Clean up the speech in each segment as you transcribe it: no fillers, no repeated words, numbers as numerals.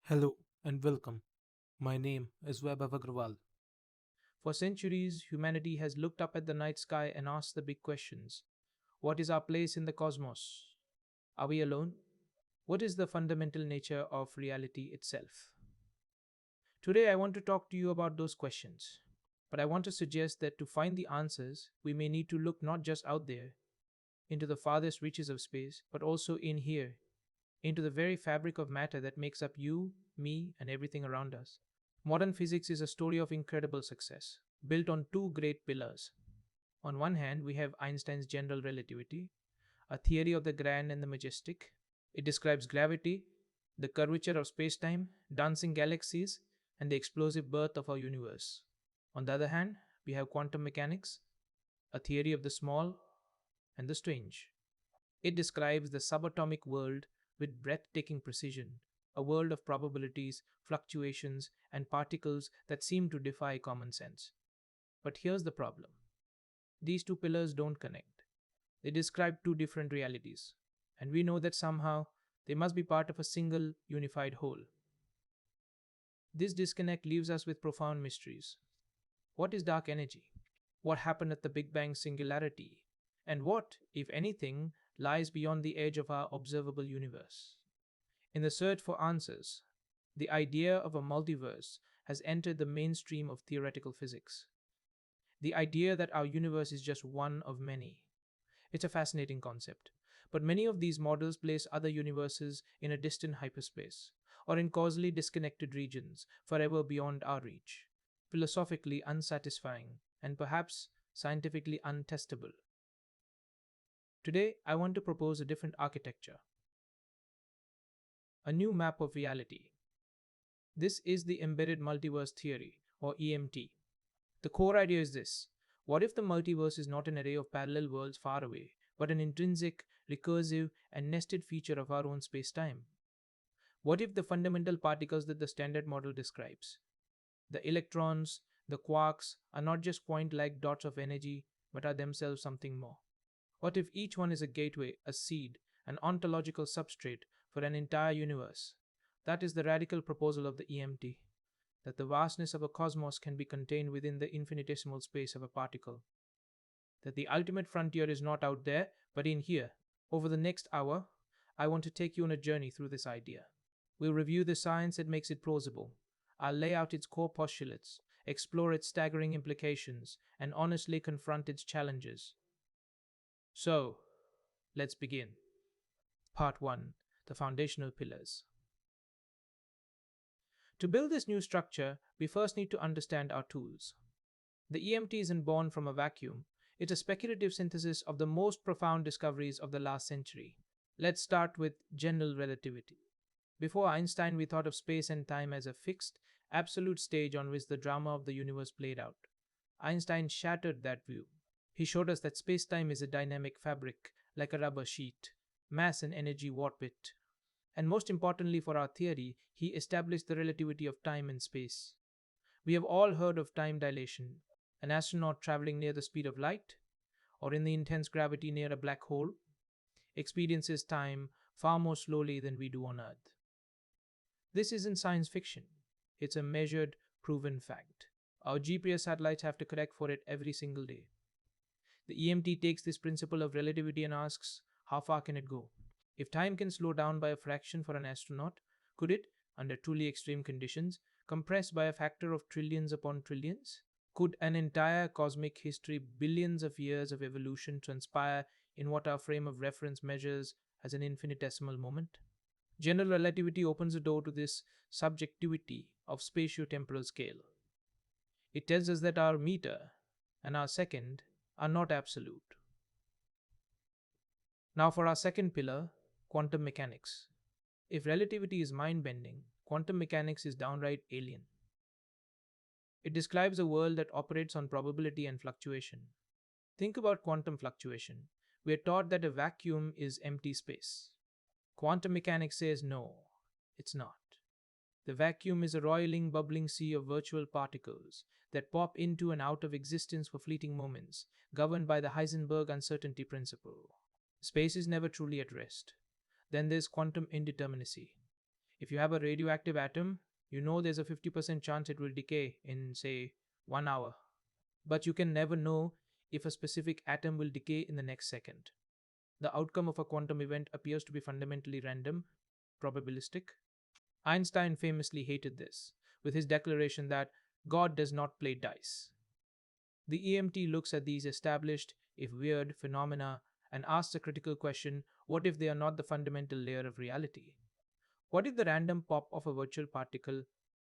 Hello and welcome. My name is Vaibhav Agrawal. For centuries, humanity has looked up at the night sky and asked the big questions. What is our place in the cosmos? Are we alone? What is the fundamental nature of reality itself? Today, I want to talk to you about those questions. But I want to suggest that to find the answers, we may need to look not just out there, into the farthest reaches of space, but also in here, into the very fabric of matter that makes up you, me, and everything around us. Modern physics is a story of incredible success, built on two great pillars. On one hand, we have Einstein's general relativity, a theory of the grand and the majestic. It describes gravity, the curvature of spacetime, dancing galaxies, and the explosive birth of our universe. On the other hand, we have quantum mechanics, a theory of the small and the strange. It describes the subatomic world with breathtaking precision, a world of probabilities, fluctuations, and particles that seem to defy common sense. But here's the problem: these two pillars don't connect. They describe two different realities, and we know that somehow they must be part of a single, unified whole. This disconnect leaves us with profound mysteries. What is dark energy? What happened at the Big Bang singularity? And what, if anything, lies beyond the edge of our observable universe? In the search for answers, the idea of a multiverse has entered the mainstream of theoretical physics. The idea that our universe is just one of many. It's a fascinating concept, but many of these models place other universes in a distant hyperspace, or in causally disconnected regions forever beyond our reach, philosophically unsatisfying, and perhaps scientifically untestable. Today, I want to propose a different architecture, a new map of reality. This is the Embedded Multiverse Theory, or EMT. The core idea is this: what if the multiverse is not an array of parallel worlds far away, but an intrinsic, recursive, and nested feature of our own space-time? What if the fundamental particles that the standard model describes, the electrons, the quarks, are not just point-like dots of energy, but are themselves something more? What if each one is a gateway, a seed, an ontological substrate for an entire universe? That is the radical proposal of the EMT, that the vastness of a cosmos can be contained within the infinitesimal space of a particle. That the ultimate frontier is not out there, but in here. Over the next hour, I want to take you on a journey through this idea. We'll review the science that makes it plausible. I'll lay out its core postulates, explore its staggering implications, and honestly confront its challenges. So, let's begin. Part 1: The Foundational Pillars. To build this new structure, we first need to understand our tools. The EMT isn't born from a vacuum, it's a speculative synthesis of the most profound discoveries of the last century. Let's start with general relativity. Before Einstein, we thought of space and time as a fixed, absolute stage on which the drama of the universe played out. Einstein shattered that view. He showed us that space-time is a dynamic fabric, like a rubber sheet. Mass and energy warp it. And most importantly for our theory, he established the relativity of time and space. We have all heard of time dilation, an astronaut traveling near the speed of light, or in the intense gravity near a black hole, experiences time far more slowly than we do on Earth. This isn't science fiction, it's a measured, proven fact. Our GPS satellites have to correct for it every single day. The EMT takes this principle of relativity and asks, how far can it go? If time can slow down by a fraction for an astronaut, could it, under truly extreme conditions, compress by a factor of trillions upon trillions? Could an entire cosmic history, billions of years of evolution, transpire in what our frame of reference measures as an infinitesimal moment? General relativity opens the door to this subjectivity of spatiotemporal scale. It tells us that our meter and our second are not absolute. Now, for our second pillar, quantum mechanics. If relativity is mind bending, quantum mechanics is downright alien. It describes a world that operates on probability and fluctuation. Think about quantum fluctuation. We are taught that a vacuum is empty space. Quantum mechanics says no, it's not. The vacuum is a roiling, bubbling sea of virtual particles that pop into and out of existence for fleeting moments, governed by the Heisenberg uncertainty principle. Space is never truly at rest. Then there's quantum indeterminacy. If you have a radioactive atom, you know there's a 50% chance it will decay in, say, 1 hour. But you can never know if a specific atom will decay in the next second. The outcome of a quantum event appears to be fundamentally random, probabilistic. Einstein famously hated this, with his declaration that God does not play dice. The EMT looks at these established, if weird, phenomena and asks a critical question: what if they are not the fundamental layer of reality? What if the random pop of a virtual particle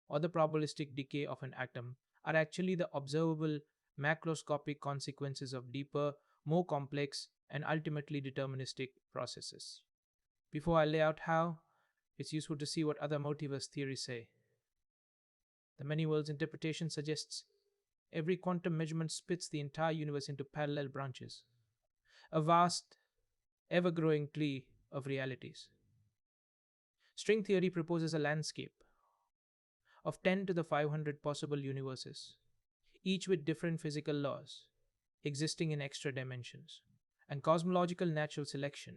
or the probabilistic decay of an atom are actually the observable macroscopic consequences of deeper, more complex, and ultimately deterministic processes? Before I lay out how, it's useful to see what other multiverse theories say. The many worlds interpretation suggests every quantum measurement splits the entire universe into parallel branches, a vast, ever growing tree of realities. String theory proposes a landscape of 10 to the 500 possible universes, each with different physical laws existing in extra dimensions. And cosmological natural selection,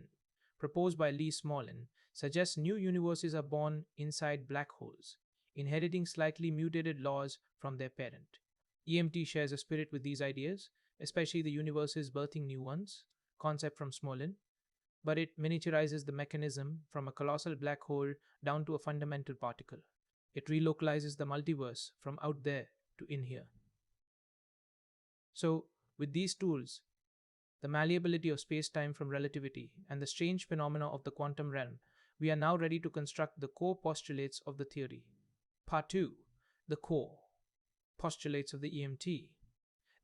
proposed by Lee Smolin, suggests new universes are born inside black holes, inheriting slightly mutated laws from their parent. EMT shares a spirit with these ideas, especially the universes birthing new ones, concept from Smolin, but it miniaturizes the mechanism from a colossal black hole down to a fundamental particle. It relocalizes the multiverse from out there to in here. So, with these tools, the malleability of space-time from relativity, and the strange phenomena of the quantum realm, we are now ready to construct the core postulates of the theory. Part 2. The core postulates of the EMT.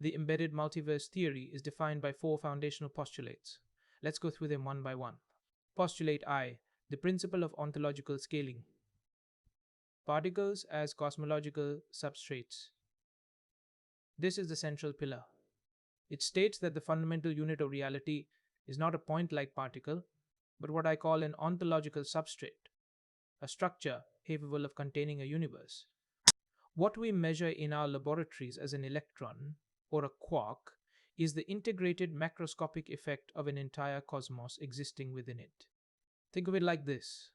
The Embedded Multiverse Theory is defined by 4 foundational postulates. Let's go through them one by one. Postulate I, the principle of ontological scaling. Particles as cosmological substrates. This is the central pillar. It states that the fundamental unit of reality is not a point-like particle, but what I call an ontological substrate, a structure capable of containing a universe. What we measure in our laboratories as an electron or a quark is the integrated macroscopic effect of an entire cosmos existing within it. Think of it like this.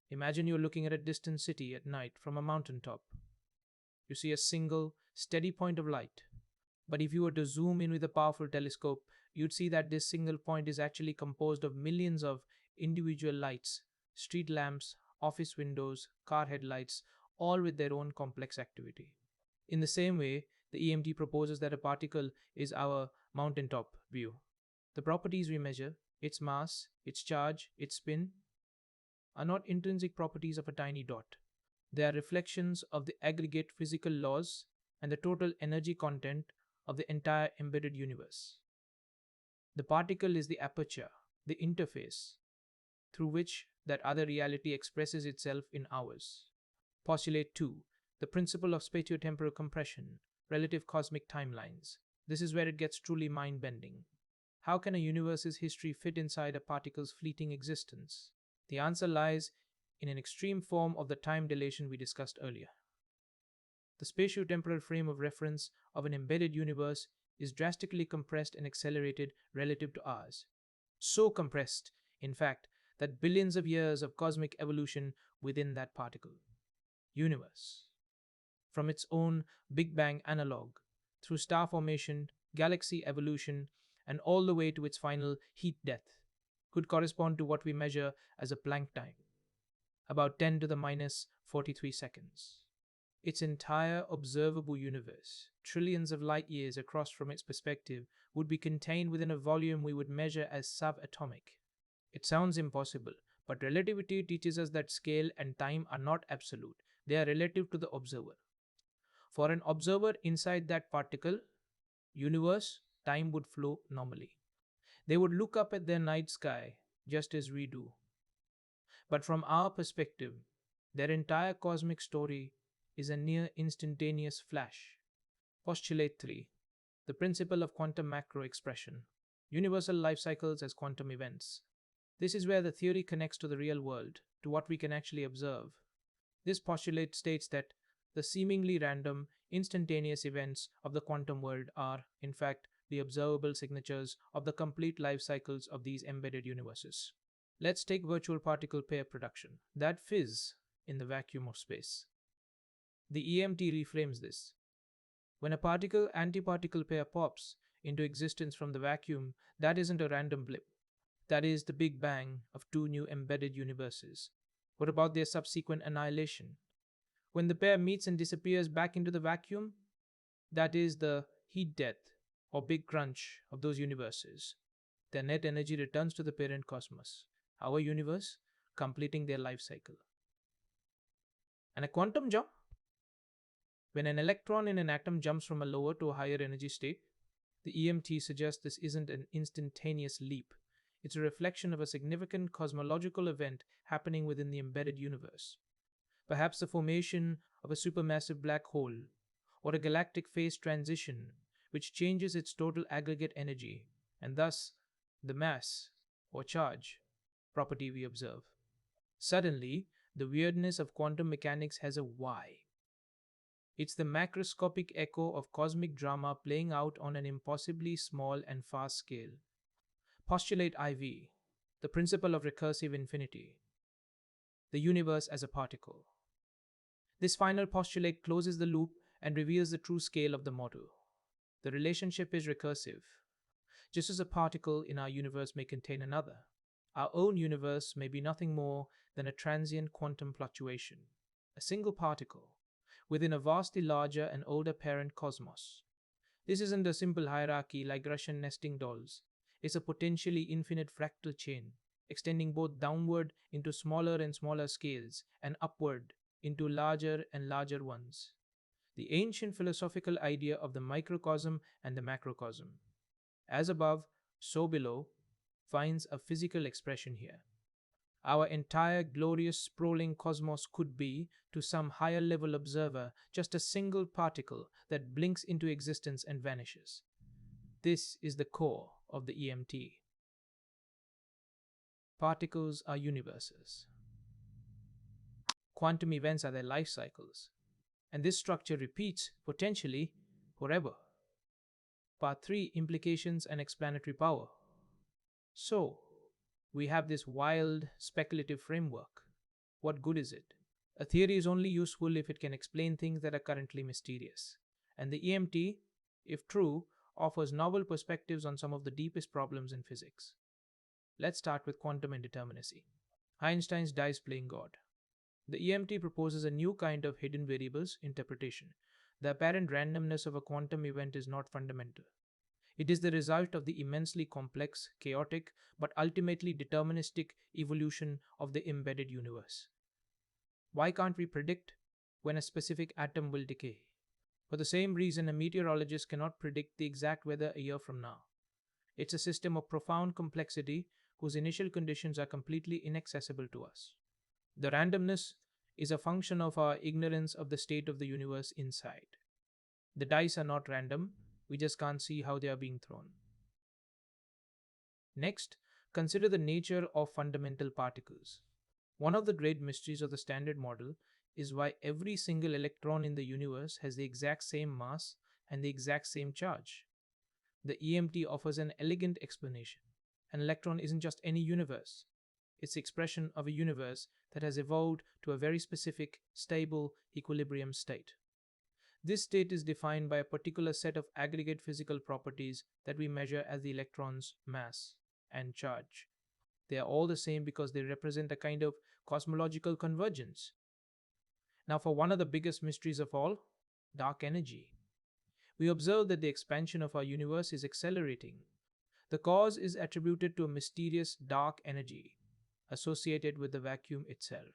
Imagine you're looking at a distant city at night from a mountaintop. You see a single, steady point of light. But if you were to zoom in with a powerful telescope, you'd see that this single point is actually composed of millions of individual lights, street lamps, office windows, car headlights, all with their own complex activity. In the same way, the EMT proposes that a particle is our mountaintop view. The properties we measure, its mass, its charge, its spin, are not intrinsic properties of a tiny dot. They are reflections of the aggregate physical laws and the total energy content of the entire embedded universe. The particle is the aperture, the interface, through which that other reality expresses itself in ours. Postulate 2, the principle of spatiotemporal compression, relative cosmic timelines. This is where it gets truly mind-bending. How can a universe's history fit inside a particle's fleeting existence? The answer lies in an extreme form of the time dilation we discussed earlier. The spatiotemporal frame of reference of an embedded universe is drastically compressed and accelerated relative to ours. So compressed, in fact, that billions of years of cosmic evolution within that particle. Universe. From its own Big Bang analog, through star formation, galaxy evolution, and all the way to its final heat death, could correspond to what we measure as a Planck time, about 10 to the minus 43 seconds. Its entire observable universe, trillions of light years across from its perspective, would be contained within a volume we would measure as subatomic. It sounds impossible, but relativity teaches us that scale and time are not absolute, they are relative to the observer. For an observer inside that particle, universe, time would flow normally. They would look up at their night sky just as we do. But from our perspective, their entire cosmic story is a near instantaneous flash. Postulate 3. The principle of quantum macro expression. Universal life cycles as quantum events. This is where the theory connects to the real world, to what we can actually observe. This postulate states that the seemingly random, instantaneous events of the quantum world are, in fact, the observable signatures of the complete life cycles of these embedded universes. Let's take virtual particle pair production. That fizz in the vacuum of space. The EMT reframes this. When a particle antiparticle pair pops into existence from the vacuum, that isn't a random blip. That is the Big Bang of two new embedded universes. What about their subsequent annihilation? When the pair meets and disappears back into the vacuum, that is the heat death or big crunch of those universes. Their net energy returns to the parent cosmos, our universe, completing their life cycle. And a quantum jump? When an electron in an atom jumps from a lower to a higher energy state, the EMT suggests this isn't an instantaneous leap. It's a reflection of a significant cosmological event happening within the embedded universe. Perhaps the formation of a supermassive black hole, or a galactic phase transition, which changes its total aggregate energy, and thus the mass, or charge, property we observe. Suddenly, the weirdness of quantum mechanics has a why. It's the macroscopic echo of cosmic drama playing out on an impossibly small and fast scale. Postulate IV, the principle of recursive infinity, the universe as a particle. This final postulate closes the loop and reveals the true scale of the model. The relationship is recursive. Just as a particle in our universe may contain another, our own universe may be nothing more than a transient quantum fluctuation, a single particle, within a vastly larger and older parent cosmos. This isn't a simple hierarchy like Russian nesting dolls. It's a potentially infinite fractal chain, extending both downward into smaller and smaller scales and upward into larger and larger ones. The ancient philosophical idea of the microcosm and the macrocosm, as above, so below, finds a physical expression here. Our entire glorious sprawling cosmos could be, to some higher level observer, just a single particle that blinks into existence and vanishes. This is the core of the EMT. Particles are universes. Quantum events are their life cycles, and this structure repeats, potentially, forever. Part 3, Implications and Explanatory Power. So, we have this wild, speculative framework. What good is it? A theory is only useful if it can explain things that are currently mysterious. And the EMT, if true, offers novel perspectives on some of the deepest problems in physics. Let's start with quantum indeterminacy. Einstein's dice playing God. The EMT proposes a new kind of hidden variables interpretation. The apparent randomness of a quantum event is not fundamental. It is the result of the immensely complex, chaotic, but ultimately deterministic evolution of the embedded universe. Why can't we predict when a specific atom will decay? For the same reason, a meteorologist cannot predict the exact weather a year from now. It's a system of profound complexity whose initial conditions are completely inaccessible to us. The randomness is a function of our ignorance of the state of the universe inside. The dice are not random, we just can't see how they are being thrown. Next, consider the nature of fundamental particles. One of the great mysteries of the Standard Model is why every single electron in the universe has the exact same mass and the exact same charge. The EMT offers an elegant explanation. An electron isn't just any universe. It's the expression of a universe that has evolved to a very specific, stable equilibrium state. This state is defined by a particular set of aggregate physical properties that we measure as the electron's mass and charge. They are all the same because they represent a kind of cosmological convergence. Now, for one of the biggest mysteries of all, dark energy. We observe that the expansion of our universe is accelerating. The cause is attributed to a mysterious dark energy associated with the vacuum itself.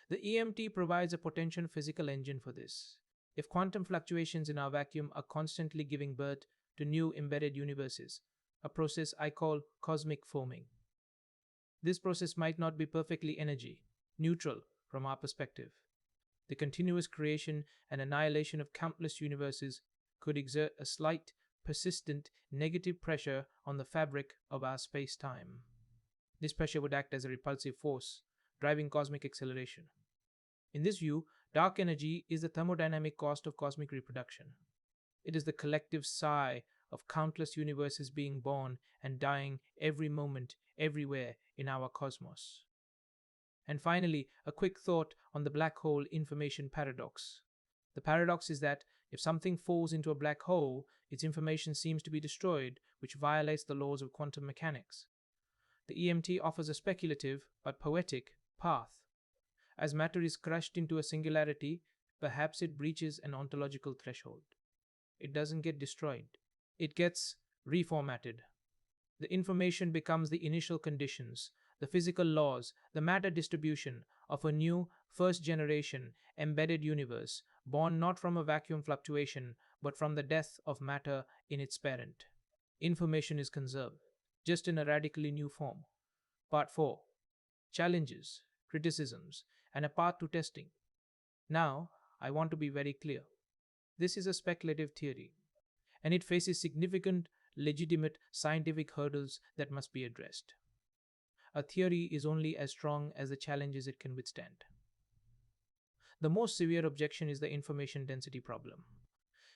The EMT provides a potential physical engine for this. If quantum fluctuations in our vacuum are constantly giving birth to new embedded universes, a process I call cosmic foaming. This process might not be perfectly energy neutral from our perspective. The continuous creation and annihilation of countless universes could exert a slight, persistent, negative pressure on the fabric of our space-time. This pressure would act as a repulsive force, driving cosmic acceleration. In this view, dark energy is the thermodynamic cost of cosmic reproduction. It is the collective sigh of countless universes being born and dying every moment, everywhere in our cosmos. And finally, a quick thought on the black hole information paradox. The paradox is that if something falls into a black hole, its information seems to be destroyed, which violates the laws of quantum mechanics. The EMT offers a speculative but poetic path. As matter is crushed into a singularity, perhaps it breaches an ontological threshold. It doesn't get destroyed, it gets reformatted. The information becomes the initial conditions, the physical laws, the matter distribution of a new, first generation, embedded universe, born not from a vacuum fluctuation, but from the death of matter in its parent. Information is conserved, just in a radically new form. Part 4: Challenges, Criticisms, and a Path to Testing. Now, I want to be very clear. This is a speculative theory, and it faces significant, legitimate scientific hurdles that must be addressed. A theory is only as strong as the challenges it can withstand. The most severe objection is the information density problem.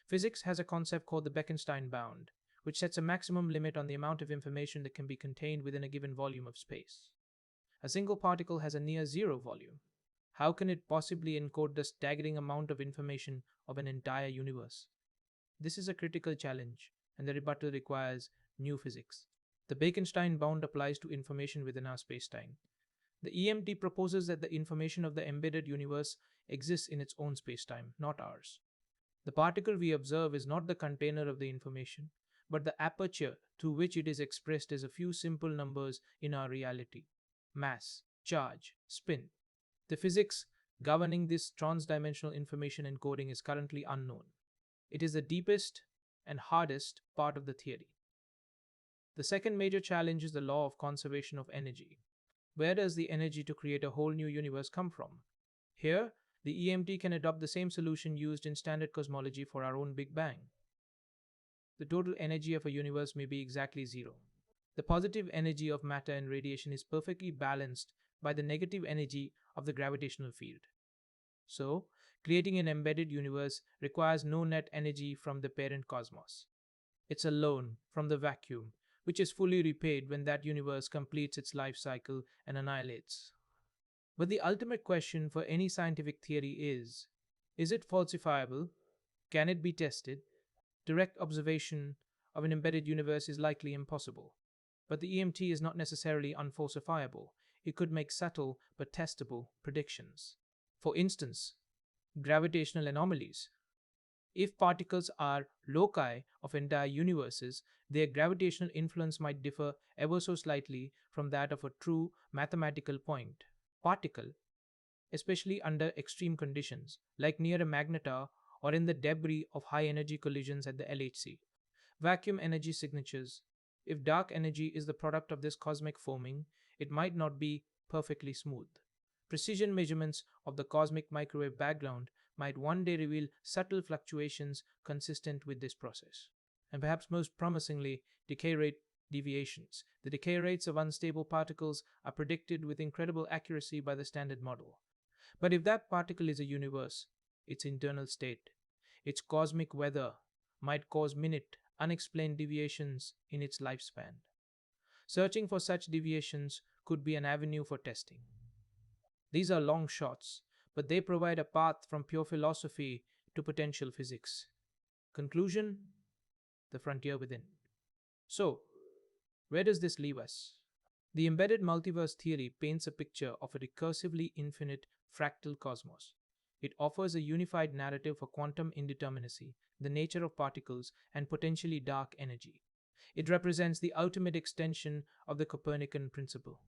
Physics has a concept called the Bekenstein bound, which sets a maximum limit on the amount of information that can be contained within a given volume of space. A single particle has a near zero volume. How can it possibly encode the staggering amount of information of an entire universe? This is a critical challenge, and the rebuttal requires new physics. The Bekenstein bound applies to information within our spacetime. The EMT proposes that the information of the embedded universe exists in its own spacetime, not ours. The particle we observe is not the container of the information, but the aperture through which it is expressed as a few simple numbers in our reality: mass, charge, spin. The physics governing this transdimensional information encoding is currently unknown. It is the deepest and hardest part of the theory. The second major challenge is the law of conservation of energy. Where does the energy to create a whole new universe come from? Here, the EMT can adopt the same solution used in standard cosmology for our own Big Bang. The total energy of a universe may be exactly zero. The positive energy of matter and radiation is perfectly balanced by the negative energy of the gravitational field. So, creating an embedded universe requires no net energy from the parent cosmos. It's a loan from the vacuum, which is fully repaid when that universe completes its life cycle and annihilates. But the ultimate question for any scientific theory is it falsifiable? Can it be tested? Direct observation of an embedded universe is likely impossible. But the EMT is not necessarily unfalsifiable. It could make subtle but testable predictions. For instance, gravitational anomalies. If particles are loci of entire universes, their gravitational influence might differ ever so slightly from that of a true mathematical point particle, especially under extreme conditions, like near a magnetar or in the debris of high energy collisions at the LHC. Vacuum energy signatures. If dark energy is the product of this cosmic foaming, it might not be perfectly smooth. Precision measurements of the cosmic microwave background might one day reveal subtle fluctuations consistent with this process. And perhaps most promisingly, decay rate deviations. The decay rates of unstable particles are predicted with incredible accuracy by the Standard Model. But if that particle is a universe, its internal state, its cosmic weather might cause minute, unexplained deviations in its lifespan. Searching for such deviations could be an avenue for testing. These are long shots, but they provide a path from pure philosophy to potential physics. Conclusion: the frontier within. So, where does this leave us? The embedded multiverse theory paints a picture of a recursively infinite fractal cosmos. It offers a unified narrative for quantum indeterminacy, the nature of particles, and potentially dark energy. It represents the ultimate extension of the Copernican principle.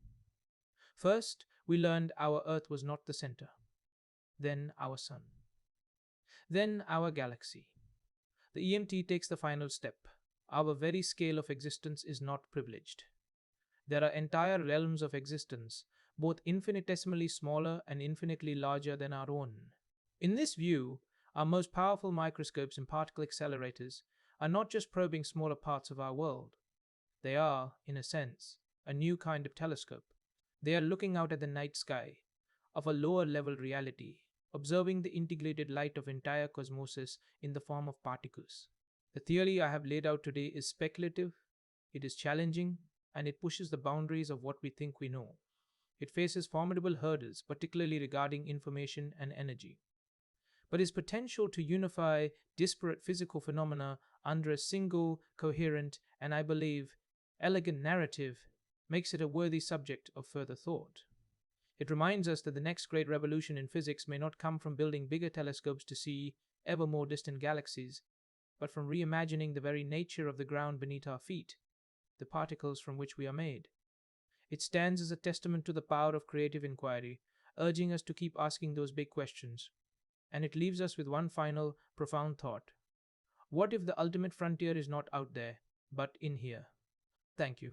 First, we learned our Earth was not the center. Then our Sun. Then our galaxy. The EMT takes the final step. Our very scale of existence is not privileged. There are entire realms of existence, both infinitesimally smaller and infinitely larger than our own. In this view, our most powerful microscopes and particle accelerators are not just probing smaller parts of our world. They are, in a sense, a new kind of telescope. They are looking out at the night sky of a lower level reality, observing the integrated light of entire cosmoses in the form of particles. The theory I have laid out today is speculative, it is challenging, and it pushes the boundaries of what we think we know. It faces formidable hurdles, particularly regarding information and energy. But its potential to unify disparate physical phenomena under a single, coherent, and I believe, elegant narrative makes it a worthy subject of further thought. It reminds us that the next great revolution in physics may not come from building bigger telescopes to see ever more distant galaxies, but from reimagining the very nature of the ground beneath our feet, the particles from which we are made. It stands as a testament to the power of creative inquiry, urging us to keep asking those big questions. And it leaves us with one final, profound thought. What if the ultimate frontier is not out there, but in here? Thank you.